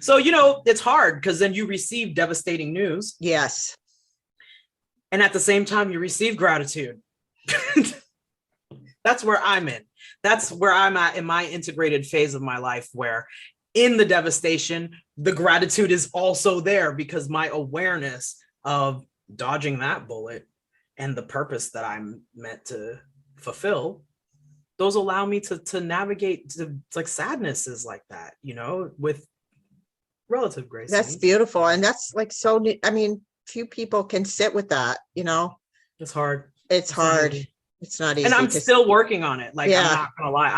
So, you know, it's hard because then you receive devastating news. Yes. And at the same time, you receive gratitude. That's where I'm in. That's where I'm at in my integrated phase of my life, where in the devastation, the gratitude is also there because my awareness of dodging that bullet and the purpose that I'm meant to fulfill, those allow me to navigate to like sadnesses like that, you know, with relative grace. That's beautiful. And that's like so neat. I mean, few people can sit with that, you know. It's hard. It's hard. It's not easy. And I'm still working on it. Like, yeah. I'm not gonna lie.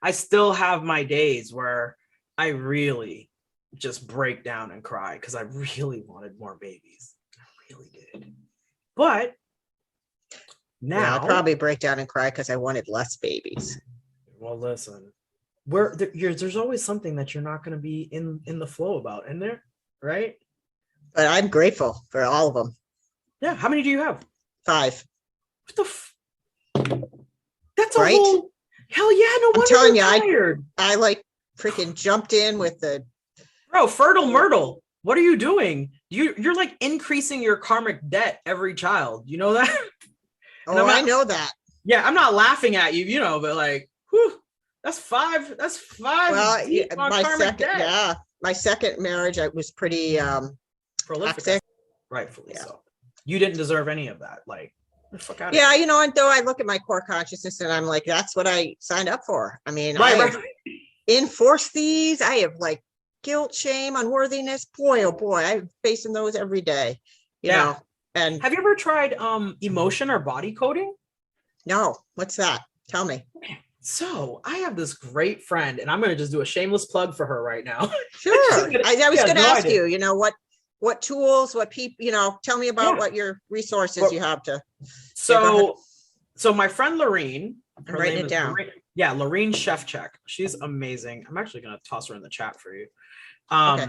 I still have my days where I really just break down and cry because I really wanted more babies. I really did. But now I'd probably break down and cry because I wanted less babies. Well, listen, there's always something that you're not going to be in the flow about, isn't there? Right? But I'm grateful for all of them. Yeah. How many do you have? 5. What the that's a whole hell yeah. No wonder I'm telling you, I like freaking jumped in with the fertile myrtle. What are you doing? You're like increasing your karmic debt every child. You know that? Oh, I know that. Yeah, I'm not laughing at you, you know, but like, whew, that's 5. That's 5. Well, my second marriage, I was pretty prolific. toxic. Rightfully so. You didn't deserve any of that. Like, fuck out of here. You know, and though I look at my core consciousness and I'm like, that's what I signed up for. I mean, right. Enforce these. I have like guilt, shame, unworthiness. Boy, oh boy, I'm facing those every day. You know. And have you ever tried emotion or body coding? No. What's that? Tell me. So I have this great friend, and I'm going to just do a shameless plug for her right now. Sure. I was going to ask you, you know, what tools, what people, you know, tell me about what your resources you have to. So my friend Lorene, I'm writing it down. Lorene Shevchuk. She's amazing. I'm actually going to toss her in the chat for you. Okay.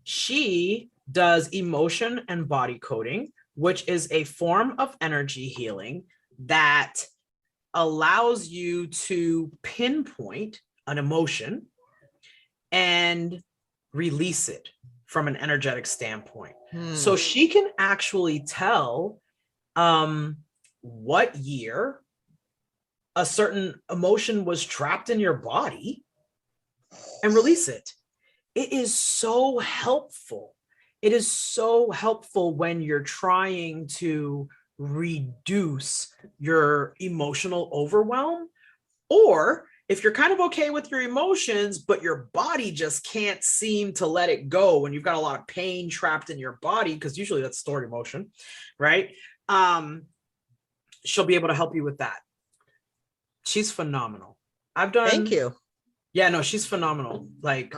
She does emotion and body coding, which is a form of energy healing that allows you to pinpoint an emotion and release it from an energetic standpoint. So she can actually tell what year a certain emotion was trapped in your body and release it. It is so helpful. It is so helpful when you're trying to reduce your emotional overwhelm, or if you're kind of okay with your emotions, but your body just can't seem to let it go and you've got a lot of pain trapped in your body, because usually that's stored emotion, right? She'll be able to help you with that. She's phenomenal. Thank you. Yeah, no, she's phenomenal. Like,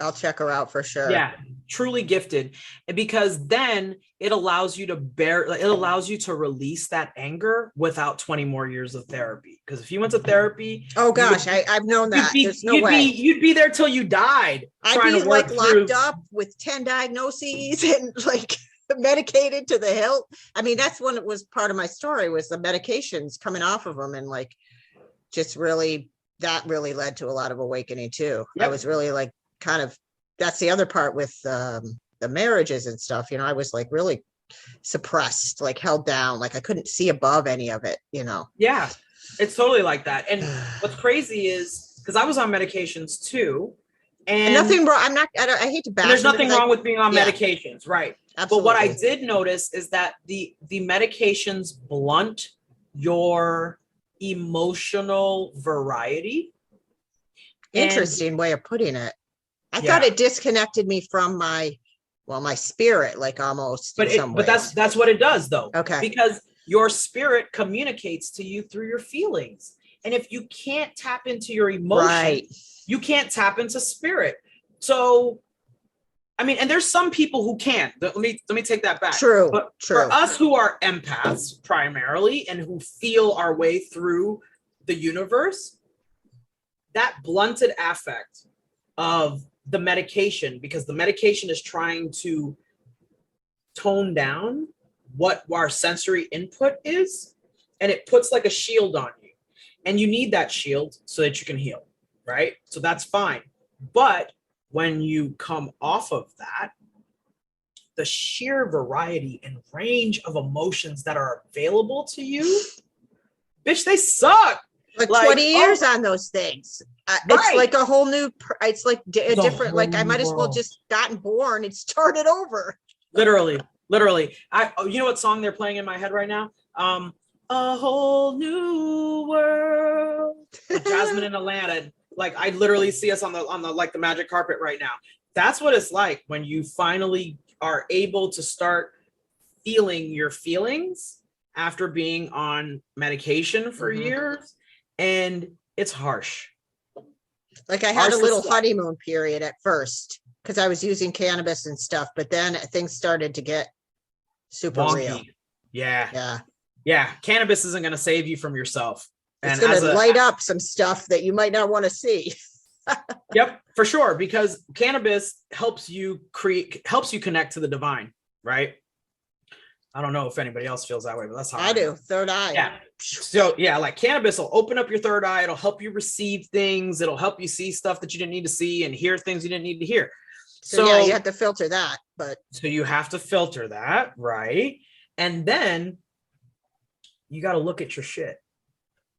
I'll check her out for sure. Yeah, truly gifted. Because then it allows you to release that anger without 20 more years of therapy. Because if you went to therapy, oh gosh, I've known that. There's no way. You'd be there till you died. I'd be like locked up with 10 diagnoses and like medicated to the hilt. I mean, that's when it was part of my story, was the medications coming off of them, and like just really, that really led to a lot of awakening too. Yep. I was really like kind of, that's the other part with the marriages and stuff, you know, I was like really suppressed, like held down, like I couldn't see above any of it, you know. Yeah, it's totally like that. And what's crazy is, because I was on medications too, and nothing wrong. I hate to bash. There's nothing wrong with being on medications, right? Absolutely. But what I did notice is that the medications blunt your emotional variety. Interesting way of putting it. I thought it disconnected me from my spirit, like almost. But that's what it does, though. Okay. Because your spirit communicates to you through your feelings, and if you can't tap into your emotion, you can't tap into spirit. So, I mean, and there's some people who can't. Let me take that back. True. But for us who are empaths primarily and who feel our way through the universe, that blunted affect of the medication, because the medication is trying to tone down what our sensory input is, and it puts like a shield on you, and you need that shield so that you can heal. right? So that's fine. But when you come off of that, the sheer variety and range of emotions that are available to you, bitch, they suck. Like 20 years on those things. It's like a whole new, it's like a different, like I might as well just gotten born and started over. Literally. You know what song they're playing in my head right now? A Whole New World. Jasmine and Atlanta. Like I literally see us on the like the magic carpet right now. That's what it's like when you finally are able to start feeling your feelings after being on medication for years. And it's harsh. Like I had a little honeymoon period at first because I was using cannabis and stuff, but then things started to get super real. Yeah. Cannabis isn't going to save you from yourself. It's going to light up some stuff that you might not want to see. Yep, for sure. Because cannabis helps you connect to the divine, right? I don't know if anybody else feels that way, but that's how I do. Third eye. Yeah. So yeah, like cannabis will open up your third eye. It'll help you receive things. It'll help you see stuff that you didn't need to see and hear things you didn't need to hear. So yeah, you have to filter that. So you have to filter that, right? And then you got to look at your shit,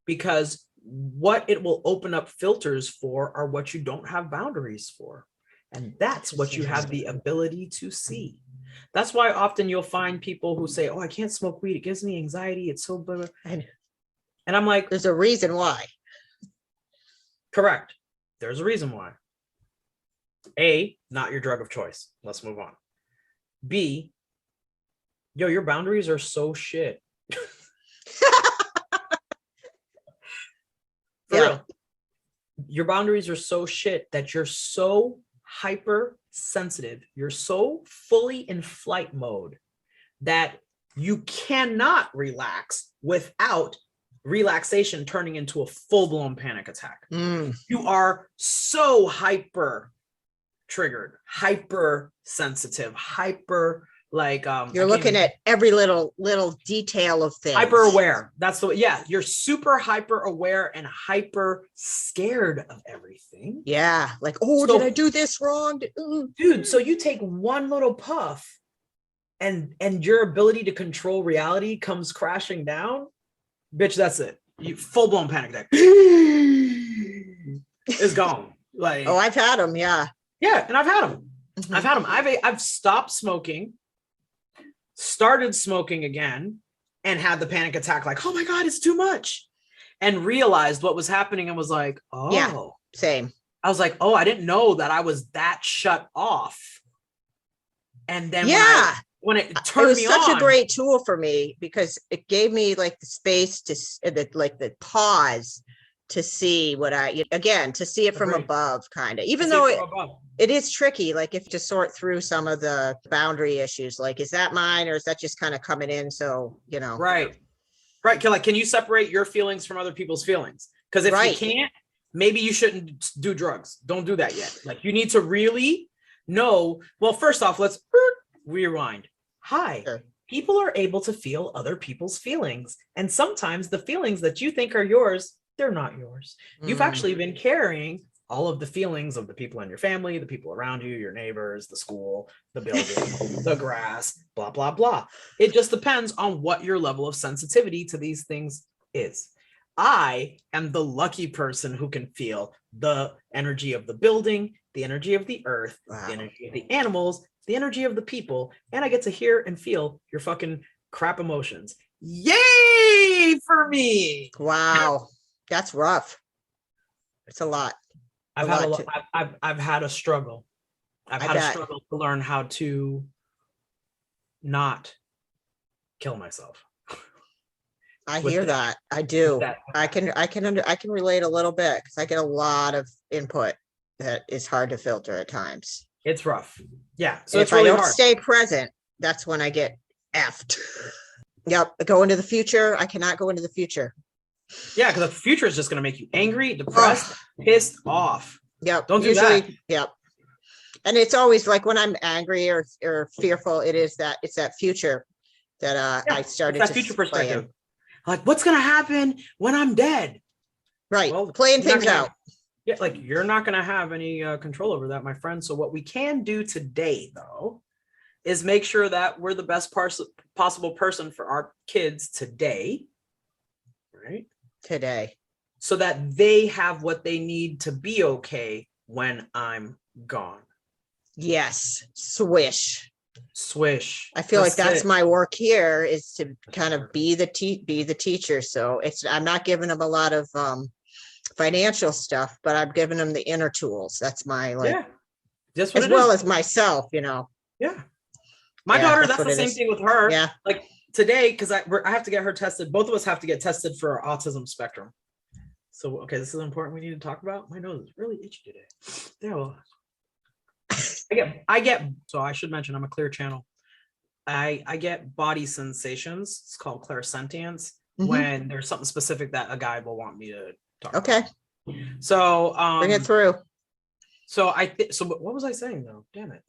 because what it will open up filters for are what you don't have boundaries for. And that's what you have the ability to see. That's why often you'll find people who say, oh, I can't smoke weed. It gives me anxiety. It's so blah. And I'm like, there's a reason why. Correct. There's a reason why. A, not your drug of choice. Let's move on. B, your boundaries are so shit. For real. Your boundaries are so shit that you're so hypersensitive. You're so fully in flight mode that you cannot relax without relaxation turning into a full-blown panic attack. You are so hyper triggered, hypersensitive, hyper like you're looking at every little detail of things. Hyper aware. That's the way. Yeah, you're super hyper aware and hyper scared of everything. Yeah, like, did I do this wrong? Dude, so you take one little puff and your ability to control reality comes crashing down. Bitch, that's it. You full-blown panic attack. It's gone. Like, I've had them, yeah. Yeah, and I've had them. I've stopped smoking, started smoking again, and had the panic attack like, oh my God, it's too much. And realized what was happening and was like, oh. Yeah, same. I was like, I didn't know that I was that shut off. And then when it turned me on. It was such a great tool for me because it gave me like the space to, like the pause to see to see it from above, kind of, even though it is tricky, like if to sort through some of the boundary issues, like, is that mine or is that just kind of coming in? So, Right. Like, can you separate your feelings from other people's feelings? Because if you can't, maybe you shouldn't do drugs. Don't do that yet. Like, you need to really know. Well, first off, let's rewind. Hi. Sure. People are able to feel other people's feelings. And sometimes the feelings that you think are yours, they're not yours. You've actually been carrying all of the feelings of the people in your family, the people around you, your neighbors, the school, the building, the grass, blah, blah, blah. It just depends on what your level of sensitivity to these things is. I am the lucky person who can feel the energy of the building, the energy of the earth, the energy of the animals, the energy of the people, and I get to hear and feel your fucking crap emotions. Yay for me. Wow. That's rough. It's a lot. I've had a struggle. I've had a struggle to learn how to not kill myself. I hear that. I do. I can relate a little bit because I get a lot of input that is hard to filter at times. It's rough. Yeah. So if really I don't stay present, that's when I get effed. Yep. Go into the future. I cannot go into the future. Yeah, because the future is just going to make you angry, depressed, pissed off. Yep. Don't do that. Yep. And it's always like when I'm angry or fearful, it's that future that I started that future perspective. Like, what's going to happen when I'm dead? Right. Well, playing things out. Yeah, like you're not going to have any control over that, my friend. So what we can do today, though, is make sure that we're the best possible person for our kids today, right? Today. So that they have what they need to be okay when I'm gone. Yes. Swish. I feel like that's my work here, is to kind of be the teacher. So I'm not giving them a lot of financial stuff, but I'm giving them the inner tools. That's my just what as well as myself, Yeah. My daughter, that's the same thing with her. Yeah. Like today, because I have to get her tested. Both of us have to get tested for autism spectrum. So, okay, this is important. We need to talk about. My nose is really itchy today. There. Well, so I should mention I'm a clear channel. I get body sensations. It's called clairsentience, when there's something specific that a guy will want me to talk about. So bring it through. So what was I saying though? Damn it.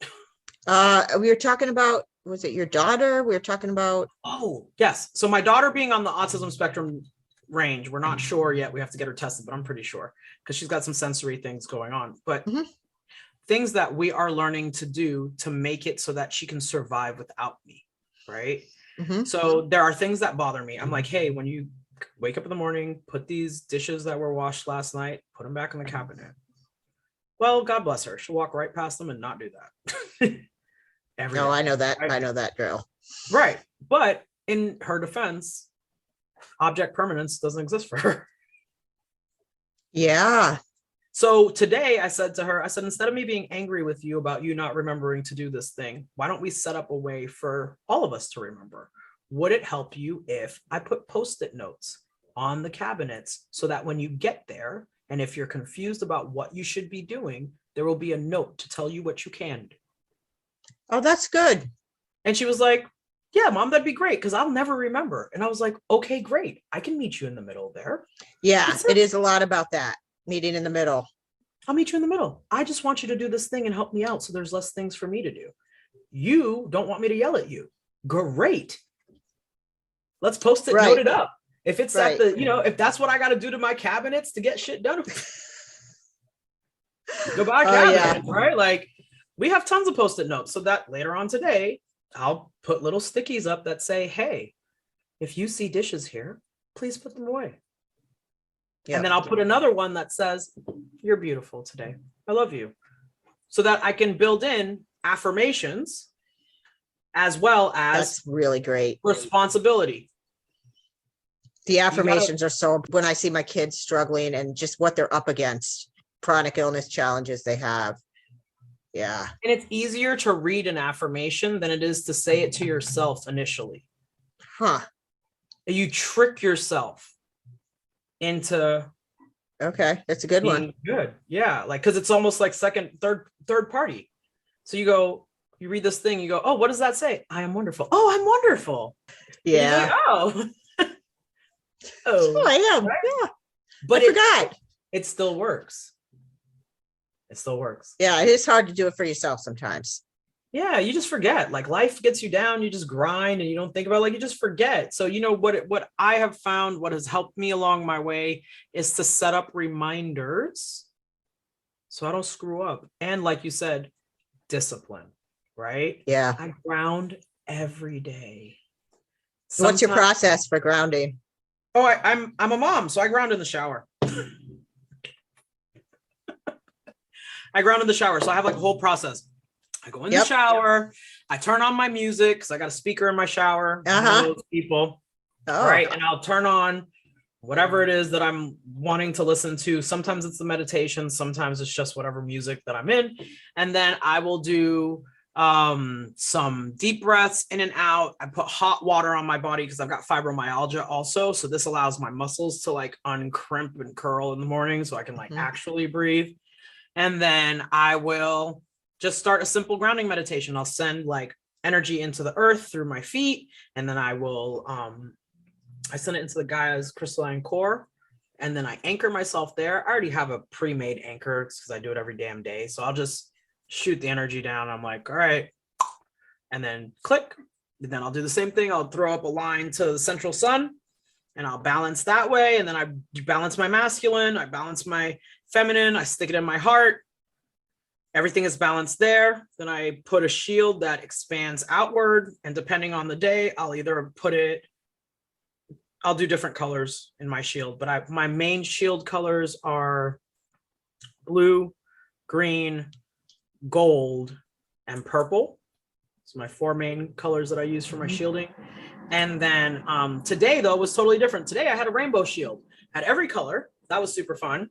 We were talking about, was it your daughter? We were talking about. Oh, yes. So my daughter being on the autism spectrum range, we're not sure yet. We have to get her tested, but I'm pretty sure because she's got some sensory things going on. But things that we are learning to do to make it so that she can survive without me, right? So there are things that bother me. I'm like, hey, when you wake up in the morning, put these dishes that were washed last night, put them back in the cabinet. Well, God bless her. She'll walk right past them and not do that. No, I know that. Right? I know that girl. Right. But in her defense, object permanence doesn't exist for her. Yeah. So today I said to her, instead of me being angry with you about you not remembering to do this thing, why don't we set up a way for all of us to remember? Would it help you if I put Post-it notes on the cabinets so that when you get there, and if you're confused about what you should be doing, there will be a note to tell you what you can do. Oh, that's good. And she was like, yeah, Mom, that'd be great because I'll never remember. And I was like, okay, great. I can meet you in the middle there. Yeah, it is a lot about that. Meeting in the middle. I'll meet you in the middle. I just want you to do this thing and help me out so there's less things for me to do. You don't want me to yell at you. Great. Let's post it, note it up. If it's at the, if that's what I got to do to my cabinets to get shit done. Go buy a cabinet, right? Like we have tons of Post-it notes so that later on today, I'll put little stickies up that say, hey, if you see dishes here, please put them away. Yep. And then I'll put another one that says, you're beautiful today. I love you. So that I can build in affirmations as well as that's really great responsibility. The affirmations are so, when I see my kids struggling and just what they're up against, chronic illness challenges they have. Yeah. And it's easier to read an affirmation than it is to say it to yourself initially. Huh. You trick yourself into. Okay. That's a good one. Good. Yeah. Like, cause it's almost like third party. So you read this thing, you go, oh, what does that say? I am wonderful. Oh, I'm wonderful. Yeah. Like, oh, I am. Right? Yeah. But I forgot. It still works. It still works. Yeah. It is hard to do it for yourself sometimes. Yeah. You just forget, like life gets you down. You just grind and you don't think about it, like you just forget. So, what I have found, what has helped me along my way is to set up reminders so I don't screw up. And like you said, discipline, right? Yeah. I ground every day. What's your process for grounding? Oh, I'm a mom, so I ground in the shower. I ground in the shower, so I have like a whole process. I go in the shower, I turn on my music because I got a speaker in my shower. Those people, right? And I'll turn on whatever it is that I'm wanting to listen to. Sometimes it's the meditation, sometimes it's just whatever music that I'm in, and then I will do some deep breaths in and out. I put hot water on my body because I've got fibromyalgia also. So this allows my muscles to like uncrimp and curl in the morning so I can like actually breathe. And then I will just start a simple grounding meditation. I'll send like energy into the earth through my feet. And then I will, I send it into the Gaia's crystalline core. And then I anchor myself there. I already have a pre-made anchor because I do it every damn day. So I'll just shoot the energy down. I'm like, all right. And then click. And then I'll do the same thing. I'll throw up a line to the central sun and I'll balance that way. And then I balance my masculine. I balance my feminine, I stick it in my heart. Everything is balanced there. Then I put a shield that expands outward. And depending on the day, I'll either I'll do different colors in my shield, but my main shield colors are blue, green, gold, and purple. So my 4 main colors that I use for my shielding. And then today, though, was totally different. Today I had a rainbow shield, had every color. That was super fun.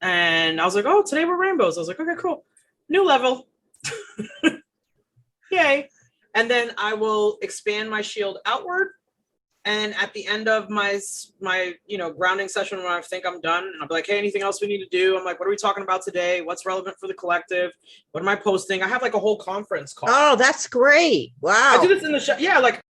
And I was like, oh, today we're rainbows. I was like, okay, cool. New level. Yay. And then I will expand my shield outward. And at the end of my grounding session, when I think I'm done, and I'll be like, hey, anything else we need to do? I'm like, what are we talking about today? What's relevant for the collective? What am I posting? I have like a whole conference call. Oh, that's great. Wow. I do this in the show. Yeah, like